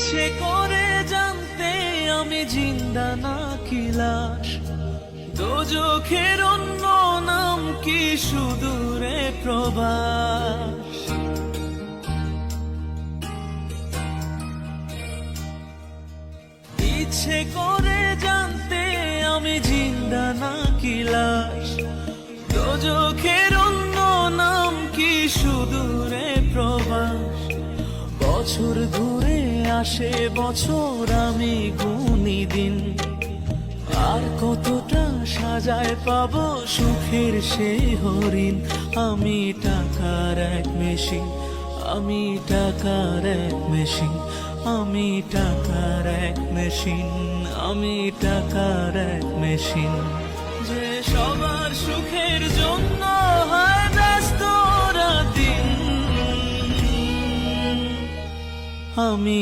ইচ্ছে করে জানতে আমি জিন্দা নাকি লাশ, দোজখের অন্য নাম কি সুদূরে প্রবাস। ইচ্ছে করে জানতে আমি জিন্দা নাকি লাশ, দোজখের অন্য নাম কি সুদূরে প্রবাস। বছর ঘুরে আসে বছর, আমি গুনি দিন, আর কতটা সাজায় পাবো সুখের সেই হরিণ। আমি টাকার এক মেশিন, আমি টাকার এক মেশিন, আমি টাকার এক মেশিন, আমি টাকার এক মেশিন, যে সবার সুখের জন্য হয় ব্যস্ত রাত দিন। আমি